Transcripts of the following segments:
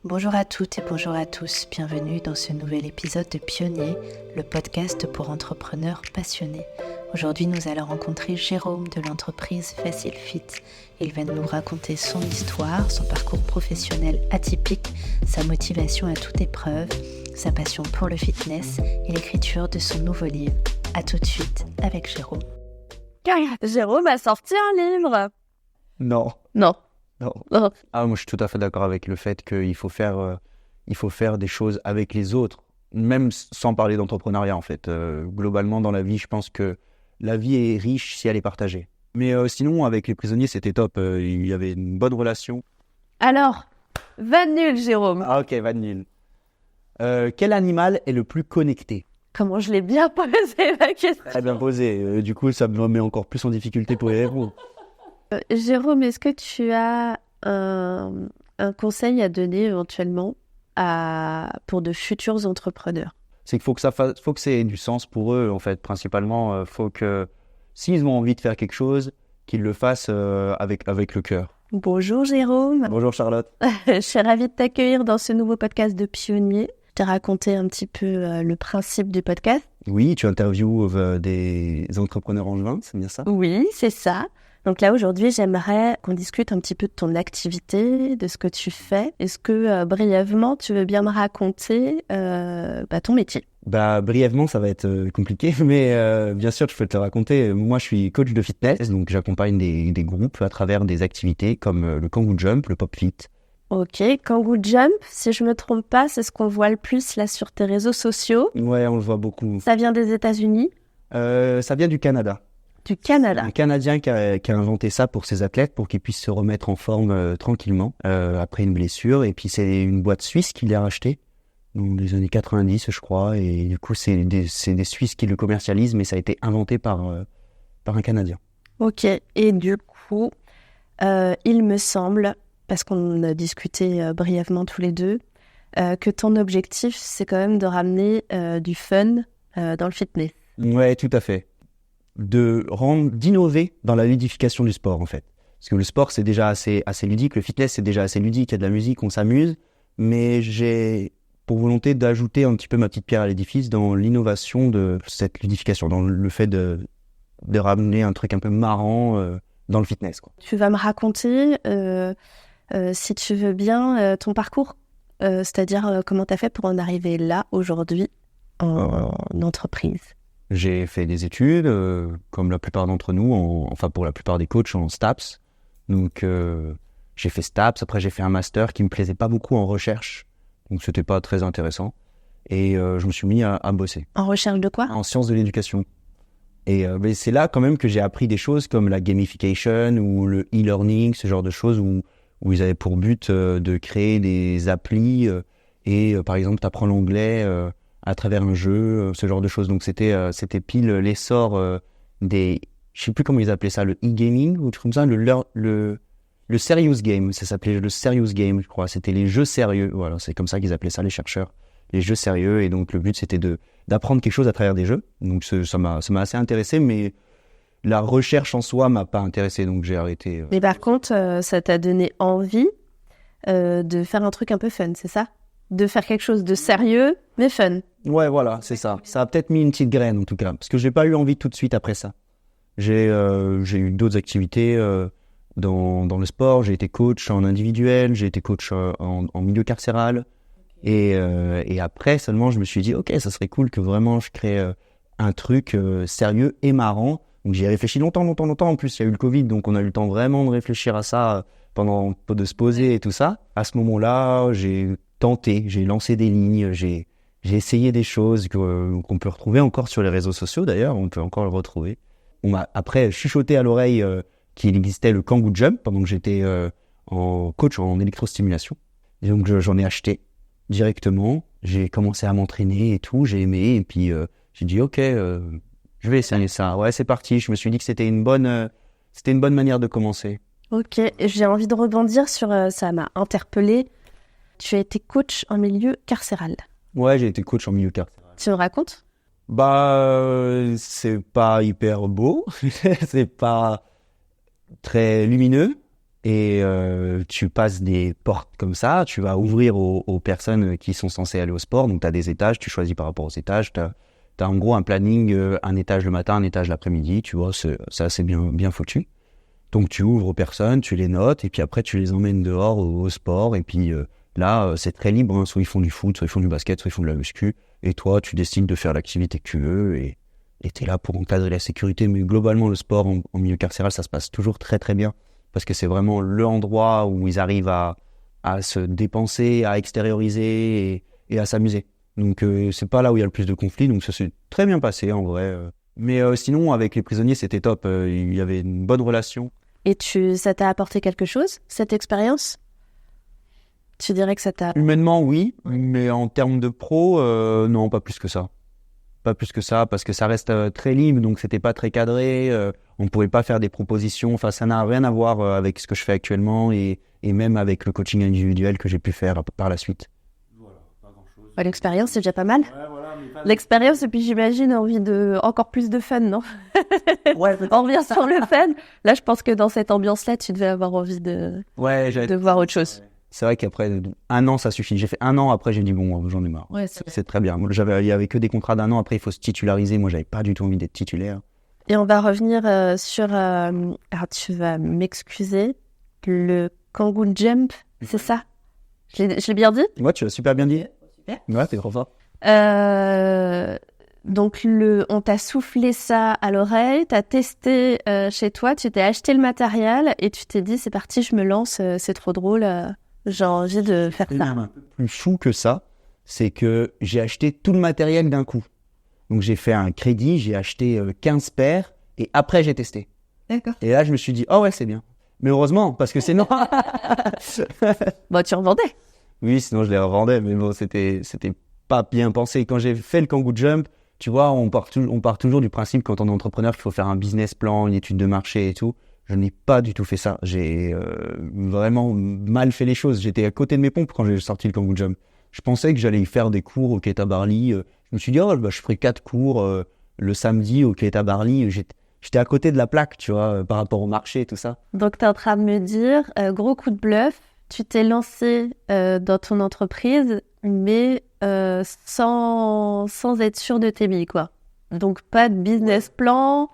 Bonjour à toutes et bonjour à tous, bienvenue dans ce nouvel épisode de Pionnier, le podcast pour entrepreneurs passionnés. Aujourd'hui, nous allons rencontrer Jérôme de l'entreprise Facile Fit. Il va nous raconter son histoire, son parcours professionnel atypique, sa motivation à toute épreuve, sa passion pour le fitness et l'écriture de son nouveau livre. A tout de suite avec Jérôme. Jérôme a sorti un livre. Non. Non. Moi je suis tout à fait d'accord avec le fait qu'il faut faire des choses avec les autres, même sans parler d'entrepreneuriat en fait. Globalement dans la vie, je pense que la vie est riche si elle est partagée. Mais sinon avec les prisonniers c'était top, il y avait une bonne relation. Alors, va de nul Jérôme. Ah ok, va de nul. Quel animal est le plus connecté ? Comment je l'ai bien posé la question. Très bien posé, du coup ça me met encore plus en difficulté pour y répondre. Jérôme, est-ce que tu as un conseil à donner éventuellement pour de futurs entrepreneurs ? C'est qu'il faut que ça ait du sens pour eux en fait. Principalement, faut que s'ils ont envie de faire quelque chose, qu'ils le fassent avec le cœur. Bonjour Jérôme. Bonjour Charlotte. Je suis ravie de t'accueillir dans ce nouveau podcast de Pionnier. Je t'ai raconté un petit peu le principe du podcast. Oui, tu interviews des entrepreneurs angevins, c'est bien ça ? Oui, c'est ça. Donc là, aujourd'hui, j'aimerais qu'on discute un petit peu de ton activité, de ce que tu fais. Est-ce que, brièvement, tu veux bien me raconter ton métier ? Brièvement, ça va être compliqué, mais bien sûr, je peux te le raconter. Moi, je suis coach de fitness, donc j'accompagne des groupes à travers des activités comme le Kangoo Jump, le Pop Fit. Ok, Kangoo Jump, si je me trompe pas, c'est ce qu'on voit le plus là sur tes réseaux sociaux. Ouais, on le voit beaucoup. Ça vient des États-Unis ? Ça vient du Canada. Du Canada. Un Canadien qui a inventé ça pour ses athlètes, pour qu'ils puissent se remettre en forme tranquillement après une blessure. Et puis c'est une boîte suisse qui l'a racheté, dans les années 90 je crois. Et du coup c'est des Suisses qui le commercialisent, mais ça a été inventé par un Canadien. Ok, et du coup, il me semble, parce qu'on a discuté brièvement tous les deux, que ton objectif c'est quand même de ramener du fun dans le fitness. Ouais, tout à fait. D'innover dans la ludification du sport en fait. Parce que le sport c'est déjà assez ludique, le fitness c'est déjà assez ludique, il y a de la musique, on s'amuse, mais j'ai pour volonté d'ajouter un petit peu ma petite pierre à l'édifice dans l'innovation de cette ludification, dans le fait de ramener un truc un peu marrant dans le fitness, quoi. Tu vas me raconter, si tu veux bien, ton parcours, c'est-à-dire comment tu as fait pour en arriver là aujourd'hui en entreprise. J'ai fait des études, comme la plupart d'entre nous, pour la plupart des coachs, en STAPS. Donc, j'ai fait STAPS. Après, j'ai fait un master qui me plaisait pas beaucoup en recherche. Donc, c'était pas très intéressant. Et je me suis mis à bosser. En recherche de quoi ? En sciences de l'éducation. Et c'est là, quand même, que j'ai appris des choses comme la gamification ou le e-learning, ce genre de choses où ils avaient pour but de créer des applis par exemple, tu apprends l'anglais à travers un jeu, ce genre de choses. Donc c'était pile l'essor des, je sais plus comment ils appelaient ça, le e-gaming ou tout comme ça, le serious game, ça s'appelait le serious game, je crois. C'était les jeux sérieux, voilà, c'est comme ça qu'ils appelaient ça les chercheurs, les jeux sérieux. Et donc le but c'était d'apprendre quelque chose à travers des jeux. Donc ça m'a assez intéressé, mais la recherche en soi m'a pas intéressé, donc j'ai arrêté. Mais par contre, ça t'a donné envie de faire un truc un peu fun, c'est ça ? De faire quelque chose de sérieux, mais fun. Ouais, voilà, c'est ça. Ça a peut-être mis une petite graine, en tout cas. Parce que j'ai pas eu envie tout de suite après ça. J'ai eu d'autres activités dans le sport. J'ai été coach en individuel, j'ai été coach en milieu carcéral. Et après, seulement, je me suis dit, ok, ça serait cool que vraiment je crée un truc sérieux et marrant. Donc j'y ai réfléchi longtemps. En plus, il y a eu le Covid, donc on a eu le temps vraiment de réfléchir à ça de se poser et tout ça. À ce moment-là, j'ai tenté, j'ai lancé des lignes, j'ai essayé des choses qu'on peut retrouver encore sur les réseaux sociaux d'ailleurs, on peut encore le retrouver. On m'a après chuchoté à l'oreille qu'il existait le Kangoo Jump pendant que j'étais en coach en électrostimulation. Et donc j'en ai acheté directement, j'ai commencé à m'entraîner et tout, j'ai aimé et puis j'ai dit ok, je vais essayer ça. Ouais, c'est parti, je me suis dit que c'était une bonne manière de commencer. Ok, j'ai envie de rebondir sur ça m'a interpellée. Tu as été coach en milieu carcéral. Ouais, j'ai été coach en milieu carcéral. Tu me racontes ? C'est pas hyper beau, c'est pas très lumineux et tu passes des portes comme ça, tu vas ouvrir aux personnes qui sont censées aller au sport. Donc, tu as des étages, tu choisis par rapport aux étages. Tu as en gros un planning, un étage le matin, un étage l'après-midi. Tu vois, c'est assez bien foutu. Donc, tu ouvres aux personnes, tu les notes, et puis après, tu les emmènes dehors au sport. Et puis là, c'est très libre. Hein. Soit ils font du foot, soit ils font du basket, soit ils font de la muscu. Et toi, tu décides de faire l'activité que tu veux. Et tu es là pour encadrer la sécurité. Mais globalement, le sport en milieu carcéral, ça se passe toujours très, très bien. Parce que c'est vraiment l'endroit où ils arrivent à se dépenser, à extérioriser et à s'amuser. Donc, c'est pas là où il y a le plus de conflits. Donc, ça s'est très bien passé, en vrai. Mais sinon, avec les prisonniers, c'était top. Il y avait une bonne relation. Et ça t'a apporté quelque chose, cette expérience ? Tu dirais que ça t'a... Humainement, oui. Mais en termes de pro, non, pas plus que ça. Pas plus que ça, parce que ça reste très libre, donc c'était pas très cadré. On pouvait pas faire des propositions. Enfin, ça n'a rien à voir avec ce que je fais actuellement et même avec le coaching individuel que j'ai pu faire par la suite. Voilà, pas grand-chose. L'expérience, c'est déjà pas mal. Ouais, voilà, l'expérience, et puis j'imagine envie de encore plus de fun, non ? Ouais, on revient sur le fun. Là, je pense que dans cette ambiance-là, tu devais avoir envie de voir autre chose. Ouais. C'est vrai qu'après 1 an, ça suffit. J'ai fait 1 an, après j'ai dit bon, j'en ai marre. Ouais, c'est très bien. Moi, il y avait que des contrats d'1 an, après il faut se titulariser. Moi, j'avais pas du tout envie d'être titulaire. Et on va revenir sur, alors tu vas m'excuser, le Kangoo Jump, c'est ça ? Je l'ai bien dit ? Ouais, tu l'as super bien dit. Super. Ouais, t'es trop fort. Donc, on t'a soufflé ça à l'oreille, t'as testé chez toi, tu t'es acheté le matériel et tu t'es dit, c'est parti, je me lance, c'est trop drôle, j'ai envie de faire ça. Un peu plus fou que ça, c'est que j'ai acheté tout le matériel d'un coup. Donc, j'ai fait un crédit, j'ai acheté 15 paires et après, j'ai testé. D'accord. Et là, je me suis dit, oh ouais, c'est bien. Mais heureusement, parce que sinon... Bon, tu revendais. Oui, sinon je les revendais, mais bon, c'était pas bien pensé. Quand j'ai fait le Kangoo Jump, tu vois, on part toujours du principe, quand on est entrepreneur, qu'il faut faire un business plan, une étude de marché et tout. Je n'ai pas du tout fait ça. J'ai vraiment mal fait les choses. J'étais à côté de mes pompes quand j'ai sorti le Kangoo Jump. Je pensais que j'allais faire des cours au Keita Barley. Je me suis dit, je ferai 4 cours le samedi au Keita Barley. J'étais à côté de la plaque, tu vois, par rapport au marché et tout ça. Donc, tu es en train de me dire, gros coup de bluff, tu t'es lancé dans ton entreprise, mais sans être sûr de tes billes, quoi. Donc, pas de business plan.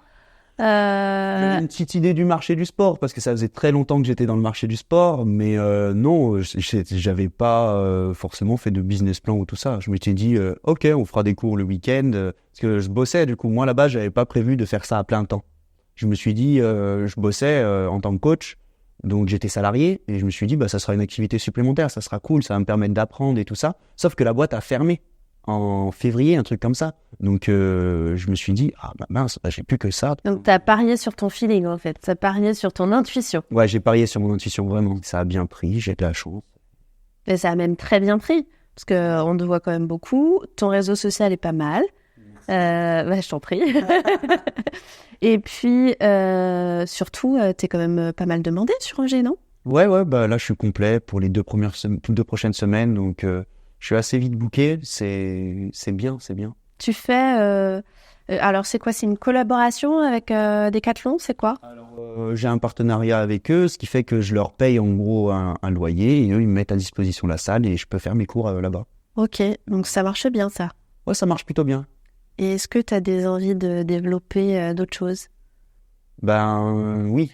J'avais une petite idée du marché du sport, parce que ça faisait très longtemps que j'étais dans le marché du sport, mais non, j'avais pas forcément fait de business plan ou tout ça. Je m'étais dit, ok, on fera des cours le week-end, parce que je bossais, du coup. Moi, là-bas, j'avais pas prévu de faire ça à plein temps. Je me suis dit, je bossais en tant que coach, donc j'étais salarié, et je me suis dit, ça sera une activité supplémentaire, ça sera cool, ça va me permettre d'apprendre et tout ça. Sauf que la boîte a fermé en février, un truc comme ça. Donc, je me suis dit, mince, j'ai plus que ça. Donc, tu as parié sur ton feeling, en fait. Tu as parié sur ton intuition. Ouais, j'ai parié sur mon intuition, vraiment. Ça a bien pris, j'ai de la chance. Mais ça a même très bien pris, parce qu'on te voit quand même beaucoup. Ton réseau social est pas mal. Je t'en prie. Et puis, surtout, t'es quand même pas mal demandé sur Angers, non ? Ouais, là, je suis complet pour les 2 prochaines semaines, donc je suis assez vite booké. C'est bien. Tu fais... alors, c'est quoi ? C'est une collaboration avec Decathlon, c'est quoi ? Alors, j'ai un partenariat avec eux, ce qui fait que je leur paye en gros un loyer, et eux, ils me mettent à disposition la salle, et je peux faire mes cours là-bas. Ok, donc ça marche bien, ça ? Ouais, ça marche plutôt bien. Et est-ce que tu as des envies de développer d'autres choses ? Oui.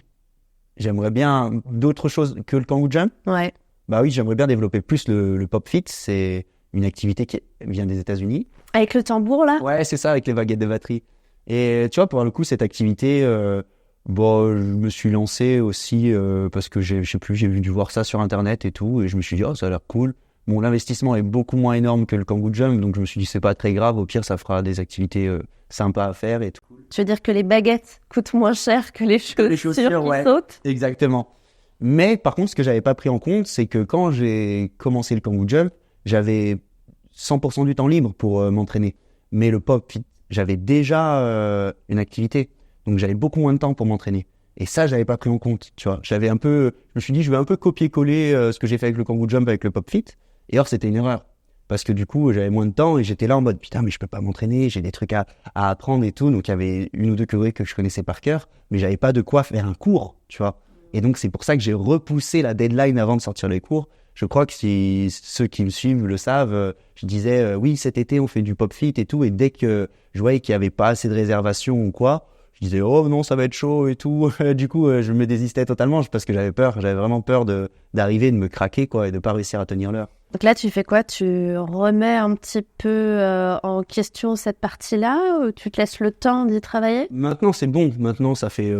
J'aimerais bien d'autres choses que le Kangoo Jump. Ouais. Oui, j'aimerais bien développer plus le Pop Fit. C'est une activité qui vient des États-Unis. Avec le tambour, là ? Ouais, c'est ça, avec les baguettes de batterie. Et tu vois, pour le coup, cette activité, je me suis lancé aussi parce que j'ai dû voir ça sur Internet et tout. Et je me suis dit, ça a l'air cool. Bon, l'investissement est beaucoup moins énorme que le Kangoo Jump, donc je me suis dit, c'est pas très grave. Au pire, ça fera des activités sympas à faire et tout. Tu veux dire que les baguettes coûtent moins cher que les chaussures qui sautent ? Exactement. Mais par contre, ce que j'avais pas pris en compte, c'est que quand j'ai commencé le Kangoo Jump, j'avais 100% du temps libre pour m'entraîner. Mais le Pop Fit, j'avais déjà une activité, donc j'avais beaucoup moins de temps pour m'entraîner. Et ça, j'avais pas pris en compte, tu vois. Je me suis dit, je vais un peu copier-coller ce que j'ai fait avec le Kangoo Jump avec le Pop Fit. Et or, c'était une erreur. Parce que du coup, j'avais moins de temps et j'étais là en mode, putain, mais je peux pas m'entraîner, j'ai des trucs à apprendre et tout. Donc, il y avait 1 ou 2 théories que je connaissais par cœur, mais j'avais pas de quoi faire un cours, tu vois. Et donc, c'est pour ça que j'ai repoussé la deadline avant de sortir les cours. Je crois que si ceux qui me suivent le savent, je disais oui, cet été, on fait du pop fit et tout. Et dès que je voyais qu'il n'y avait pas assez de réservations ou quoi, je disais oh non, ça va être chaud et tout. Du coup, je me désistais totalement parce que j'avais vraiment peur d'arriver, de me craquer quoi, et de pas réussir à tenir l'heure. Donc là, tu fais quoi? Tu remets un petit peu en question cette partie-là ou tu te laisses le temps d'y travailler? Maintenant, c'est bon. Maintenant, ça fait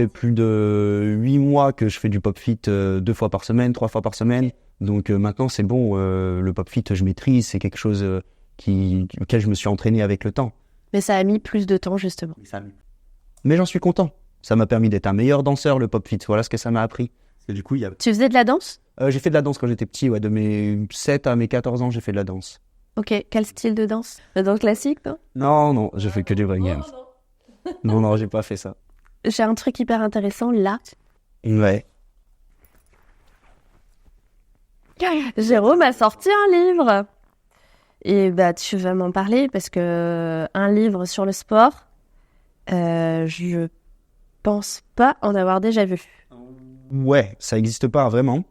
plus de 8 mois que je fais du pop fit 2 fois par semaine, 3 fois par semaine. Donc maintenant, c'est bon. Le pop fit, je maîtrise. C'est quelque chose auquel je me suis entraîné avec le temps. Mais ça a mis plus de temps, justement. Mais j'en suis content. Ça m'a permis d'être un meilleur danseur, le pop fit. Voilà ce que ça m'a appris. Parce que du coup, Tu faisais de la danse? J'ai fait de la danse quand j'étais petit. Ouais, de mes 7 à mes 14 ans, j'ai fait de la danse. Ok, quel style de danse? La danse classique, non? Non, je fais que du breakdance. Non, j'ai pas fait ça. J'ai un truc hyper intéressant là. Ouais. Jérôme a sorti un livre. Et tu vas m'en parler parce que un livre sur le sport, je pense pas en avoir déjà vu. Ouais, ça n'existe pas vraiment.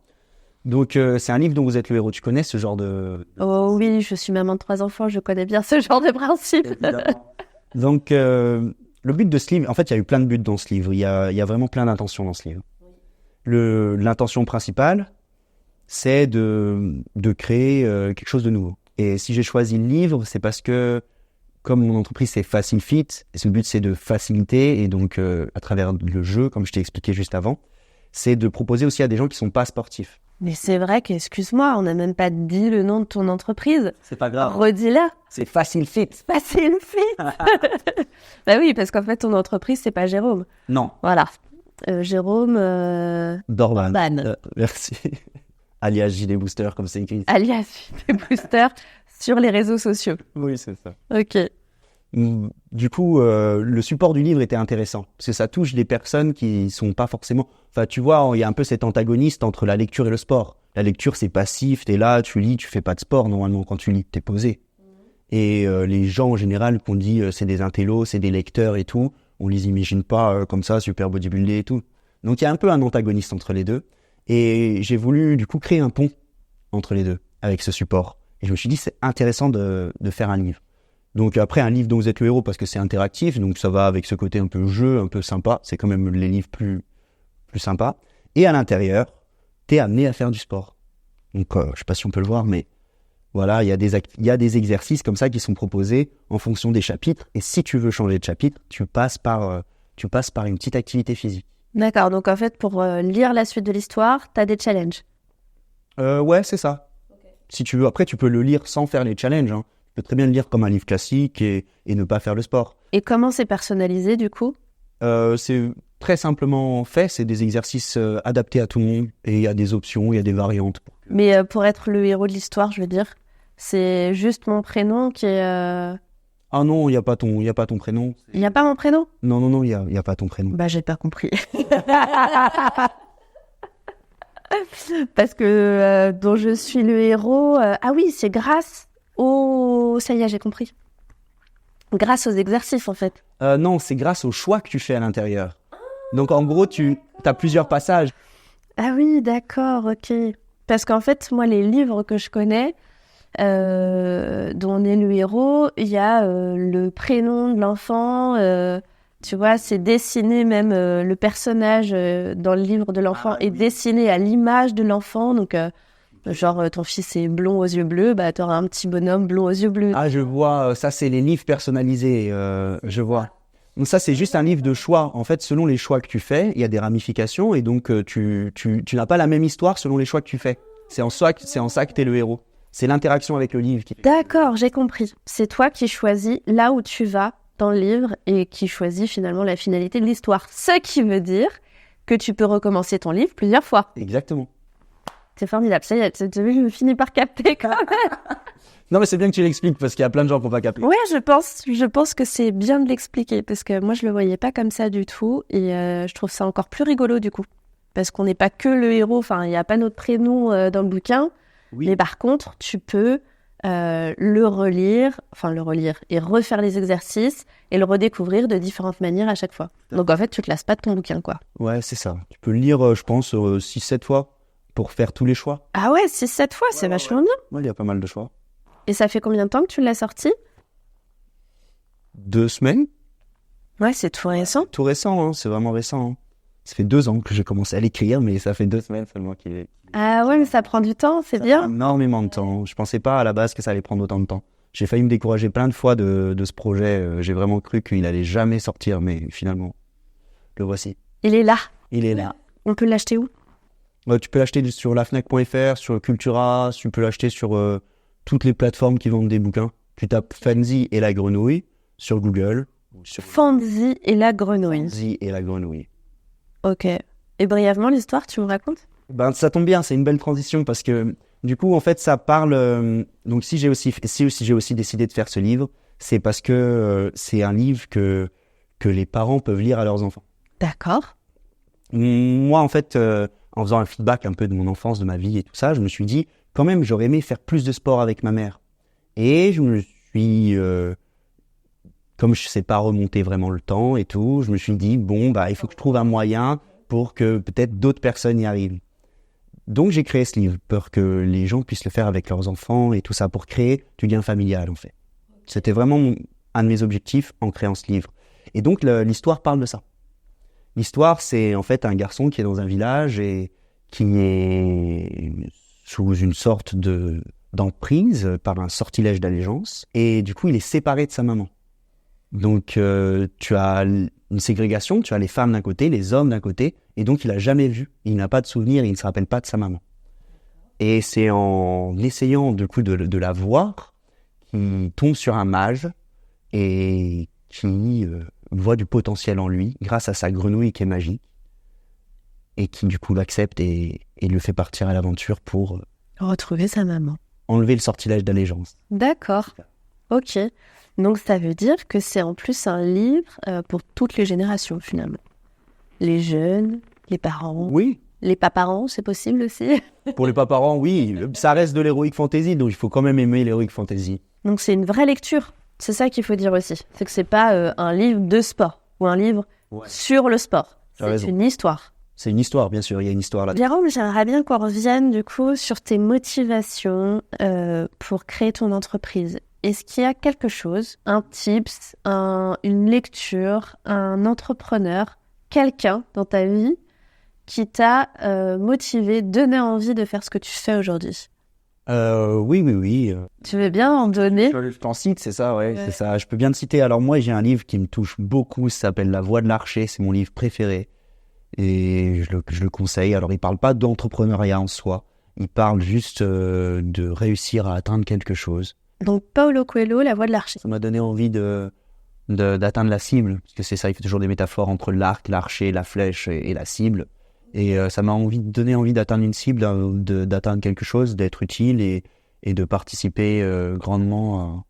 Donc, c'est un livre dont vous êtes le héros. Tu connais ce genre de... Oh oui, je suis maman de 3 enfants, je connais bien ce genre de principe. Donc, le but de ce livre... En fait, il y a eu plein de buts dans ce livre. Il y a vraiment plein d'intentions dans ce livre. L'intention principale, c'est de créer quelque chose de nouveau. Et si j'ai choisi le livre, c'est parce que, comme mon entreprise, c'est Facile Fit, et le but, c'est de faciliter, et donc, à travers le jeu, comme je t'ai expliqué juste avant, c'est de proposer aussi à des gens qui ne sont pas sportifs. Mais c'est vrai excuse-moi, on n'a même pas dit le nom de ton entreprise. C'est pas grave. Redis-la. C'est Facile Fit. Facile Fit. Bah oui, parce qu'en fait, ton entreprise, c'est pas Jérôme. Non. Voilà. Jérôme... Dorban. Ban. Merci. Alias JD Booster, comme c'est écrit. Alias JD Booster sur les réseaux sociaux. Oui, c'est ça. Ok. Du coup, le support du livre était intéressant parce que ça touche des personnes qui sont pas forcément... Enfin, tu vois, il y a un peu cet antagoniste entre la lecture et le sport. La lecture, c'est passif, t'es là, tu lis, tu fais pas de sport normalement quand tu lis, t'es posé. Et les gens en général qu'on dit c'est des intellos, c'est des lecteurs et tout, on les imagine pas comme ça, super bodybuildés et tout. Donc il y a un peu un antagoniste entre les deux. Et j'ai voulu du coup créer un pont entre les deux avec ce support. Et je me suis dit c'est intéressant de faire un livre. Donc après, un livre dont vous êtes le héros parce que c'est interactif, donc ça va avec ce côté un peu jeu, un peu sympa. C'est quand même les livres plus sympas. Et à l'intérieur, t'es amené à faire du sport. Donc je sais pas si on peut le voir, mais voilà, il y a des exercices comme ça qui sont proposés en fonction des chapitres. Et si tu veux changer de chapitre, tu passes par une petite activité physique. D'accord, donc en fait, pour lire la suite de l'histoire, t'as des challenges. Ouais, c'est ça. Okay. Si tu veux, après, tu peux le lire sans faire les challenges, hein. Tu peux très bien le lire comme un livre classique et ne pas faire le sport. Et comment c'est personnalisé du coup? C'est très simplement fait, c'est des exercices adaptés à tout le monde et il y a des options, il y a des variantes. Mais pour être le héros de l'histoire, je veux dire, c'est juste mon prénom qui est... Ah non, il n'y a pas ton prénom. Il n'y a pas mon prénom? Non, il n'y a pas ton prénom. Bah, j'ai pas compris. Parce que dont je suis le héros... Ah oui, c'est grâce au... Ça y est, j'ai compris. Grâce aux exercices, en fait. Non, c'est grâce aux choix que tu fais à l'intérieur. Donc, en gros, tu as plusieurs passages. Ah oui, d'accord, ok. Parce qu'en fait, moi, les livres que je connais, dont on est le héros, il y a le prénom de l'enfant... tu vois, c'est dessiné même, le personnage dans le livre de l'enfant est dessiné à l'image de l'enfant. Donc, genre, ton fils est blond aux yeux bleus, bah, t'auras un petit bonhomme blond aux yeux bleus. Ah, je vois, ça, c'est les livres personnalisés, je vois. Donc ça, c'est juste un livre de choix. En fait, selon les choix que tu fais, il y a des ramifications et donc tu n'as pas la même histoire selon les choix que tu fais. C'est en ça que t'es le héros. C'est l'interaction avec le livre qui fait. D'accord, j'ai compris. C'est toi qui choisis là où tu vas dans le livre et qui choisit finalement la finalité de l'histoire. Ce qui veut dire que tu peux recommencer ton livre plusieurs fois. Exactement. C'est formidable. Ça y est, je finis par capter quand même. Non, mais c'est bien que tu l'expliques parce qu'il y a plein de gens qui n'ont pas capté. Ouais, je pense que c'est bien de l'expliquer parce que moi, je le voyais pas comme ça du tout et je trouve ça encore plus rigolo du coup. Parce qu'on n'est pas que le héros, enfin, il n'y a pas notre prénom dans le bouquin. Oui. Mais par contre, tu peux le relire et refaire les exercices et le redécouvrir de différentes manières à chaque fois. Donc en fait, tu te lasses pas de ton bouquin, quoi. Ouais, c'est ça. Tu peux le lire, je pense, 6-7 fois pour faire tous les choix. Ah ouais, 6-7 fois, c'est vachement bien. Ouais, il y a pas mal de choix. Et ça fait combien de temps que tu l'as sorti? 2 semaines. Ouais, c'est tout récent. Tout récent, hein, c'est vraiment récent. Hein. Ça fait 2 ans que j'ai commencé à l'écrire, mais ça fait 2 semaines seulement qu'il est... Ah ouais, mais ça prend du temps, c'est Ça bien. prend énormément de temps. Je pensais pas à la base que ça allait prendre autant de temps. J'ai failli me décourager plein de fois de ce projet. J'ai vraiment cru qu'il allait jamais sortir, mais finalement, le voici. Il est là. Il est là. On peut l'acheter où? Tu peux l'acheter sur lafnac.fr, sur Cultura, tu peux l'acheter sur toutes les plateformes qui vendent des bouquins. Tu tapes Fanzy et la grenouille sur Google. Fanzy et la grenouille. Fanzy et la grenouille. Ok. Et brièvement, l'histoire, tu me racontes? Ben, ça tombe bien, c'est une belle transition parce que du coup, en fait, ça parle. Donc, si j'ai aussi décidé de faire ce livre, c'est parce que c'est un livre que les parents peuvent lire à leurs enfants. D'accord. Moi, en fait, en faisant un feedback un peu de mon enfance, de ma vie et tout ça, je me suis dit, quand même, j'aurais aimé faire plus de sport avec ma mère. Et je me suis, comme je sais pas remonter vraiment le temps et tout, je me suis dit, bon, bah, il faut que je trouve un moyen pour que peut-être d'autres personnes y arrivent. Donc, j'ai créé ce livre pour que les gens puissent le faire avec leurs enfants et tout ça, pour créer du lien familial, en fait. C'était vraiment un de mes objectifs en créant ce livre. Et donc, l'histoire parle de ça. L'histoire, c'est en fait un garçon qui est dans un village et qui est sous une sorte d'emprise par un sortilège d'allégeance. Et du coup, il est séparé de sa maman. Donc, tu as une ségrégation, tu as les femmes d'un côté, les hommes d'un côté, et donc il n'a jamais vu, il n'a pas de souvenir, il ne se rappelle pas de sa maman. Et c'est en essayant du coup de la voir qu'il tombe sur un mage et qui voit du potentiel en lui grâce à sa grenouille qui est magique et qui du coup l'accepte et le fait partir à l'aventure pour Retrouver sa maman. enlever le sortilège d'allégeance. D'accord. Ok. Donc ça veut dire que c'est en plus un livre pour toutes les générations finalement. Les jeunes, les parents, Oui, les pas-parents, c'est possible aussi. pour les pas-parents, oui, ça reste de l'heroic fantasy, donc il faut quand même aimer l'heroic fantasy. Donc c'est une vraie lecture. C'est ça qu'il faut dire aussi. C'est que c'est pas un livre de sport ou un livre sur le sport. Tu as C'est raison. une histoire. C'est une histoire, bien sûr, il y a une histoire là. Jérôme, j'aimerais bien qu'on revienne du coup sur tes motivations pour créer ton entreprise. Est-ce qu'il y a quelque chose, un tips, une lecture, un entrepreneur, quelqu'un dans ta vie qui t'a motivé, donné envie de faire ce que tu fais aujourd'hui? Oui. Tu veux bien en donner? Je t'en cite, c'est ça, ouais, c'est ça. Je peux bien te citer. Alors moi, j'ai un livre qui me touche beaucoup, ça s'appelle La Voie de l'archer, c'est mon livre préféré. Et je le conseille. Alors, il parle pas d'entrepreneuriat en soi. Il parle juste de réussir à atteindre quelque chose. Donc, Paulo Coelho, La Voie de l'archer. Ça m'a donné envie d'atteindre la cible. Parce que c'est ça, il fait toujours des métaphores entre l'arc, l'archer, la flèche et la cible. Et ça m'a donné envie d'atteindre une cible, d'atteindre quelque chose, d'être utile et de participer grandement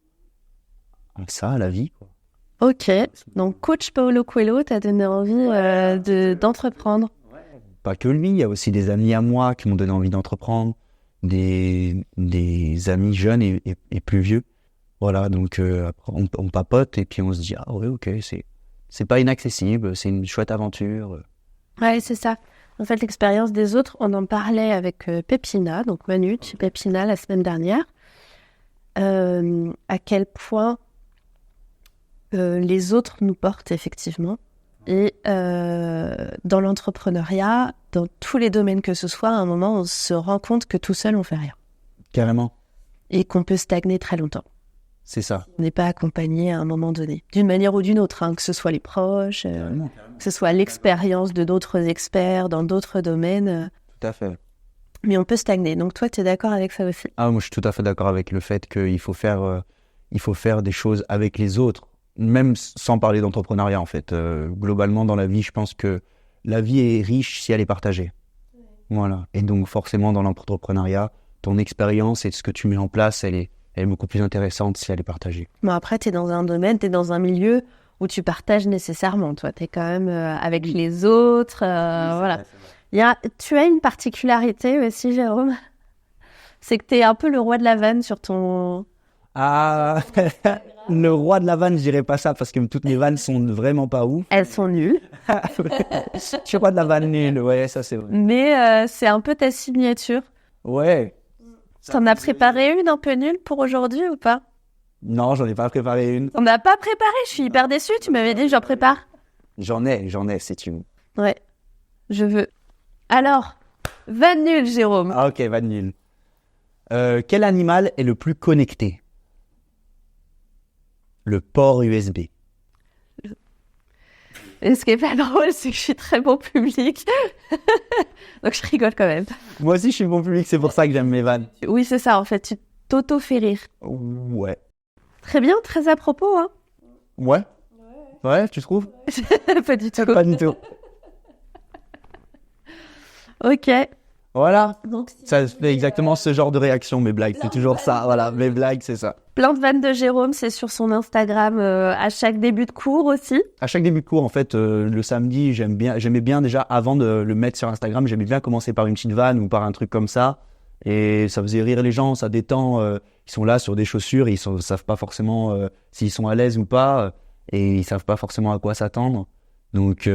à ça, à la vie, quoi. Ok, donc coach Paulo Coelho t'a donné envie d'entreprendre. Pas que lui, il y a aussi des amis à moi qui m'ont donné envie d'entreprendre, des amis jeunes et plus vieux. Voilà, donc après, on papote et puis on se dit, ah ouais, ok, c'est pas inaccessible, c'est une chouette aventure. Ouais, c'est ça. En fait, l'expérience des autres, on en parlait avec Pépina, donc Manu, chez Pépina la semaine dernière, à quel point les autres nous portent effectivement. Et dans l'entrepreneuriat, dans tous les domaines que ce soit, à un moment, on se rend compte que tout seul, on fait rien. Carrément, Et qu'on peut stagner très longtemps. c'est ça. On n'est pas accompagné à un moment donné, d'une manière ou d'une autre, hein, que ce soit les proches, que ce soit l'expérience de d'autres experts dans d'autres domaines, Tout à fait. mais on peut stagner. Donc toi, tu es d'accord avec ça aussi? Ah, moi je suis tout à fait d'accord avec le fait qu'il faut faire des choses avec les autres, même sans parler d'entrepreneuriat en fait. Globalement dans la vie, je pense que la vie est riche si elle est partagée. Voilà. Et donc forcément dans l'entrepreneuriat, ton expérience et ce que tu mets en place, elle est beaucoup plus intéressante si elle est partagée. Bon, après, tu es dans un domaine, tu es dans un milieu où tu partages nécessairement. Toi, tu es quand même avec les autres. Voilà. Tu as une particularité aussi, Jérôme. c'est que t'es un peu le roi de la vanne sur ton... Ah, le roi de la vanne, je dirais pas ça parce que toutes mes vannes sont vraiment pas ouf. Elles sont nulles. Je suis roi de la vanne nulle, ouais, ça c'est vrai. Mais c'est un peu ta signature. Ouais. T'en as préparé une un peu nulle pour aujourd'hui ou pas? Non, j'en ai pas préparé une. T'en as pas préparé, je suis hyper déçue. Tu m'avais dit j'en prépare. J'en ai, si tu veux. Ouais, je veux. Alors, vanne nulle, Jérôme. Ah ok, vanne nulle. Quel animal est le plus connecté? Le port USB. Et ce qui est pas drôle, c'est que je suis très bon public. Donc je rigole quand même. Moi aussi, je suis bon public, c'est pour ça que j'aime mes vannes. Oui, c'est ça, en fait, tu t'auto-fais rire. Ouais. Très bien, très à propos, hein. Ouais? Ouais, tu trouves? Pas du tout. Pas du tout. Ok. Voilà. Donc, Ça fait exactement ce genre de réaction, mes blagues. C'est toujours ça, voilà. Mes blagues, c'est ça. plein de vannes de Jérôme, c'est sur son Instagram à chaque début de cours aussi. À chaque début de cours, en fait, le samedi, j'aimais bien déjà, avant de le mettre sur Instagram, j'aimais bien commencer par une petite vanne ou par un truc comme ça. Et ça faisait rire les gens, ça détend. Ils sont là sur des chaussures, savent pas forcément s'ils sont à l'aise ou pas. Et ils savent pas forcément à quoi s'attendre. Donc,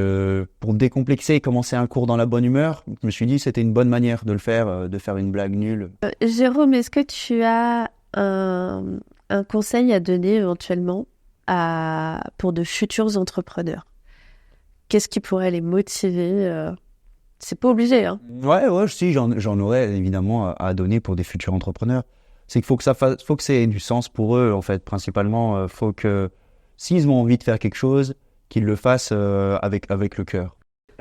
pour décomplexer et commencer un cours dans la bonne humeur, je me suis dit que c'était une bonne manière de le faire, de faire une blague nulle. Jérôme, est-ce que tu as un conseil à donner éventuellement pour de futurs entrepreneurs? Qu'est-ce qui pourrait les motiver? C'est pas obligé, hein. Ouais, si, j'en aurais évidemment à donner pour des futurs entrepreneurs. C'est qu'il faut que faut que ça ait du sens pour eux, en fait, principalement. Faut que, s'ils ont envie de faire quelque chose, qu'ils le fassent avec le cœur.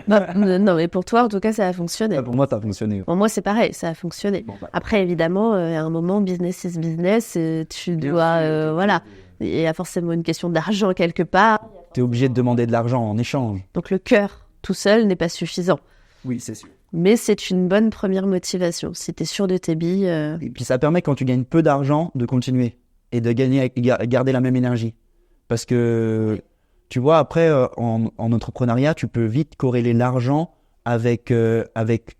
Non, mais pour toi, en tout cas, ça a fonctionné. Pour moi, ça a fonctionné. Pour moi, c'est pareil, ça a fonctionné. Bon, bah. Après, évidemment, à un moment, business is business. Tu dois, voilà, il y a forcément une question d'argent quelque part. Tu es obligé de demander de l'argent en échange. Donc le cœur, tout seul, n'est pas suffisant. Oui, c'est sûr. Mais c'est une bonne première motivation. Si tu es sûr de tes billes... Et puis ça permet, quand tu gagnes peu d'argent, de continuer et de garder la même énergie. Parce que, tu vois, après, en entrepreneuriat, tu peux vite corréler l'argent avec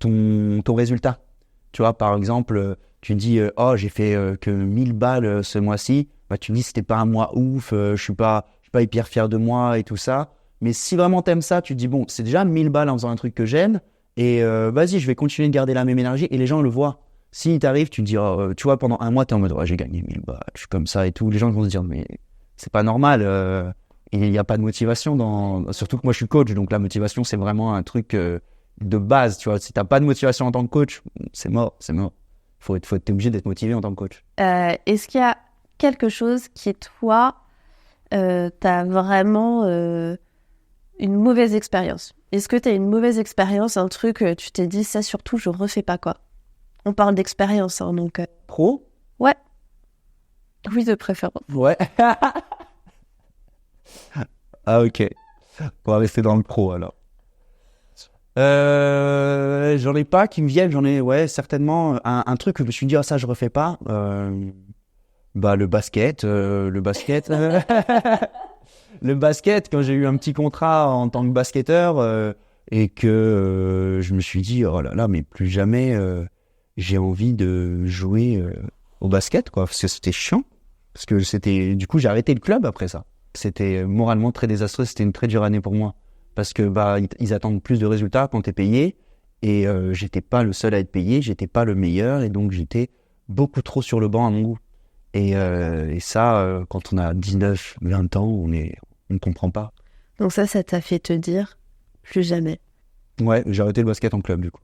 ton résultat. Tu vois, par exemple, tu dis « Oh, j'ai fait que 1000 balles ce mois-ci. » Bah, tu dis « C'était pas un mois ouf, je suis pas hyper fier de moi et tout ça. » Mais si vraiment t'aimes ça, tu te dis « Bon, c'est déjà 1000 balles en faisant un truc que j'aime. Et vas-y, je vais continuer de garder la même énergie. » Et les gens le voient. Si t'arrives, tu te dis « Tu vois, pendant un mois, t'es en mode « J'ai gagné 1000 balles, je suis comme ça et tout. » Les gens vont se dire « Mais c'est pas normal. Il n'y a pas de motivation surtout que moi, je suis coach. Donc la motivation, c'est vraiment un truc de base. Tu vois, si t'as pas de motivation en tant que coach, c'est mort. T'es obligé d'être motivé en tant que coach. Est-ce qu'il y a quelque chose qui, toi, t'as vraiment une mauvaise expérience? Est-ce que t'as une mauvaise expérience, un truc, tu t'es dit, ça surtout, je refais pas, quoi? On parle d'expérience, hein, donc... Pro? Ouais. Oui, de préférence. Ouais. Ah, ok. On va rester dans le pro, alors. J'en ai pas qui me viennent, certainement un truc que je me suis dit, ça je refais pas. Le basket. Le basket, quand j'ai eu un petit contrat en tant que basketteur et que je me suis dit, oh là là, mais plus jamais j'ai envie de jouer au basket, quoi, parce que c'était chiant. Parce que du coup, j'ai arrêté le club après ça. C'était moralement très désastreux, c'était une très dure année pour moi. Parce que ils attendent plus de résultats quand t'es payé. Et j'étais pas le seul à être payé, j'étais pas le meilleur. Et donc j'étais beaucoup trop sur le banc à mon goût. Et ça, quand on a 19, 20 ans, on ne comprend pas. Donc ça t'a fait te dire, plus jamais. Ouais, j'ai arrêté le basket en club du coup.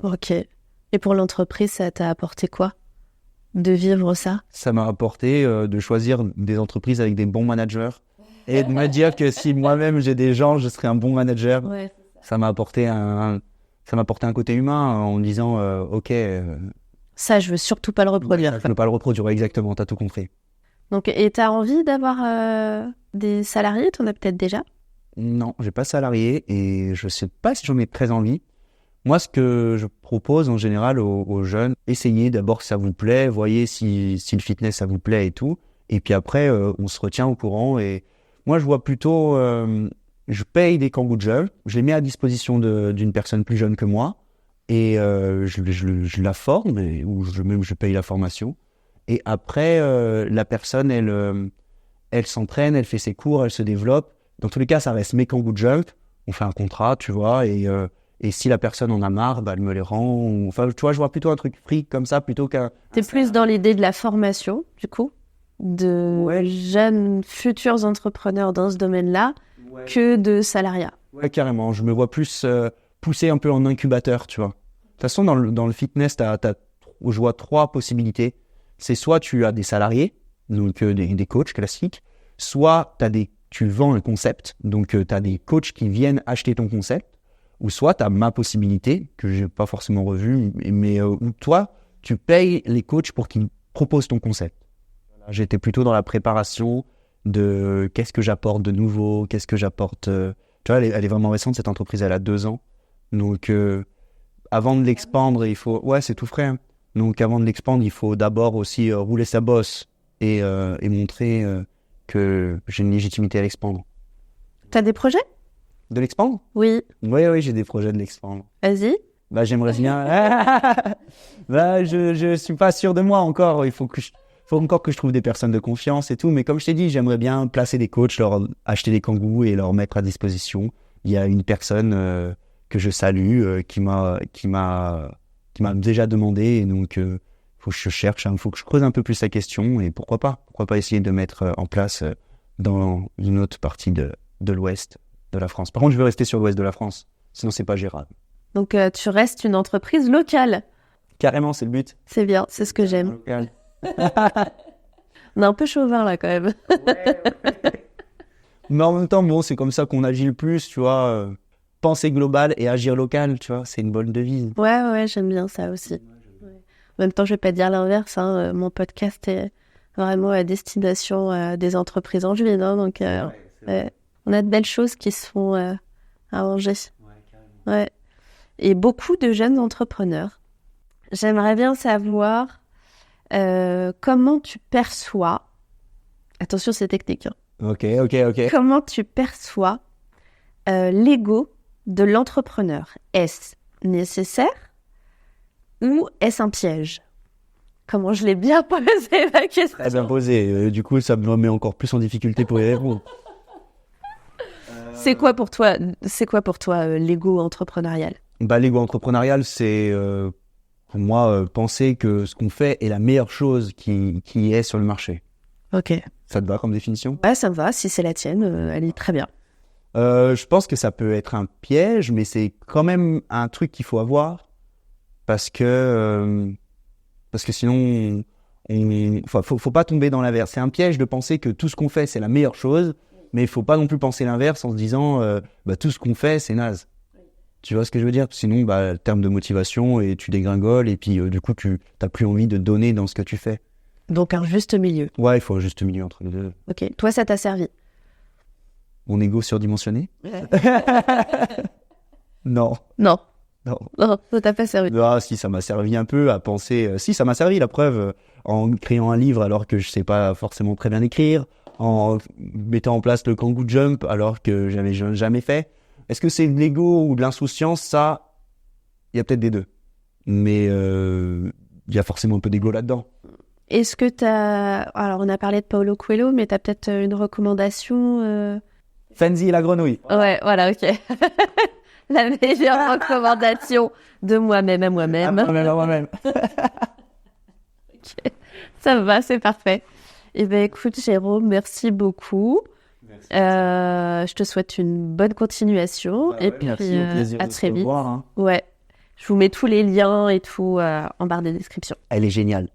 Ok. Et pour l'entreprise, ça t'a apporté quoi? De vivre ça? Ça m'a apporté de choisir des entreprises avec des bons managers. Et de me dire que si moi-même j'ai des gens, je serai un bon manager. Ouais, ça m'a apporté un côté humain en me disant ok. Ça, je veux surtout pas le reproduire. Ouais, je veux pas le reproduire, exactement, t'as tout compris. Donc, et t'as envie d'avoir des salariés? T'en as peut-être déjà? Non, j'ai pas salarié et je sais pas si j'en ai très envie. Moi, ce que je propose en général aux jeunes, essayez d'abord si ça vous plaît, voyez si le fitness ça vous plaît et tout. Et puis après, on se retient au courant. Et moi, je vois plutôt, je paye des Kangoo Gel, je les mets à disposition d'une personne plus jeune que moi. et je la forme, ou je paye la formation. Et après, la personne, elle s'entraîne, elle fait ses cours, elle se développe. Dans tous les cas, ça reste mes Kangoo Jump. On fait un contrat, tu vois, et si la personne en a marre, bah, elle me les rend. Enfin, tu vois, je vois plutôt un truc free comme ça, plutôt qu'un... T'es plus dans l'idée de la formation, du coup, de jeunes futurs entrepreneurs dans ce domaine-là, que de salariat. Ouais, carrément. Je me vois plus pousser un peu en incubateur, tu vois. De toute façon, dans le fitness, je vois 3 possibilités. C'est soit tu as des salariés, donc des coachs classiques, soit tu vends un concept, donc tu as des coachs qui viennent acheter ton concept, ou soit tu as ma possibilité, que je n'ai pas forcément revue, mais où toi, tu payes les coachs pour qu'ils proposent ton concept. Voilà, j'étais plutôt dans la préparation de qu'est-ce que j'apporte de nouveau, qu'est-ce que j'apporte... tu vois, elle est vraiment récente, cette entreprise, elle a 2 ans. Donc, avant de l'expandre, il faut... Ouais, c'est tout frais. Hein. Donc, avant de l'expandre, il faut d'abord aussi rouler sa bosse et montrer que j'ai une légitimité à l'expandre. T'as des projets ? De l'expandre ? Oui. Oui, j'ai des projets de l'expandre. Vas-y. Bah, j'aimerais bien... bah, je suis pas sûr de moi encore. Il faut encore que je trouve des personnes de confiance et tout. Mais comme je t'ai dit, j'aimerais bien placer des coachs, leur acheter des Kangoo et leur mettre à disposition. Il y a une personne que je salue qui m'a déjà demandé. Et donc, faut que je cherche, faut que je creuse un peu plus la question. Et pourquoi pas essayer de mettre en place dans une autre partie de l'ouest de la France. Par contre, je veux rester sur l'ouest de la France. Sinon, c'est pas gérable. Donc, tu restes une entreprise locale. Carrément, c'est le but. C'est bien, c'est ce que j'aime. On est un peu chauvin là quand même. Mais en même temps, bon, c'est comme ça qu'on agit le plus, tu vois. Penser global et agir local, tu vois, c'est une bonne devise. Ouais, j'aime bien ça aussi. En même temps, je vais pas dire l'inverse. Hein. Mon podcast est vraiment à destination des entreprises angevines. Hein, donc, on a de belles choses qui se font à Angers. Ouais. Et beaucoup de jeunes entrepreneurs. J'aimerais bien savoir comment tu perçois... Attention, c'est technique. Hein. Ok. Comment tu perçois l'ego de l'entrepreneur ? Est-ce nécessaire ou est-ce un piège ? Comment je l'ai bien posé la question ? Très bien posé. Du coup, ça me met encore plus en difficulté pour y répondre. C'est quoi pour toi l'ego entrepreneurial ? Bah, l'ego entrepreneurial, c'est pour moi penser que ce qu'on fait est la meilleure chose qui est sur le marché. Ok. Ça te va comme définition ? Ouais, ça me va. Si c'est la tienne, elle est très bien. Je pense que ça peut être un piège, mais c'est quand même un truc qu'il faut avoir parce que sinon, faut pas tomber dans l'inverse. C'est un piège de penser que tout ce qu'on fait c'est la meilleure chose, mais il faut pas non plus penser l'inverse en se disant tout ce qu'on fait c'est naze. Tu vois ce que je veux dire ? Sinon, terme de motivation et tu dégringoles et puis du coup tu t'as plus envie de donner dans ce que tu fais. Donc un juste milieu. Ouais, il faut un juste milieu entre les deux. Ok. Toi, ça t'a servi ? Mon ego surdimensionné ? Non, ça t'a pas servi. Ah, si, ça m'a servi un peu à penser. Si, ça m'a servi, la preuve, en créant un livre alors que je sais pas forcément très bien écrire, en mettant en place le Kangoo Jump alors que j'avais jamais fait. Est-ce que c'est de l'ego ou de l'insouciance ? Ça, il y a peut-être des deux. Mais il y a forcément un peu d'ego là-dedans. Est-ce que t'as... Alors, on a parlé de Paulo Coelho, mais t'as peut-être une recommandation Fenzi et la grenouille. Ouais, voilà, ok. La meilleure recommandation de moi-même à moi-même. Moi-même. Okay. Ça va, c'est parfait. Eh bien, écoute, Jérôme, merci beaucoup. Merci. Je te souhaite une bonne continuation. Et puis, merci, au plaisir à de très se vite. revoir, hein. Ouais. Je vous mets tous les liens et tout en barre de description. Elle est géniale.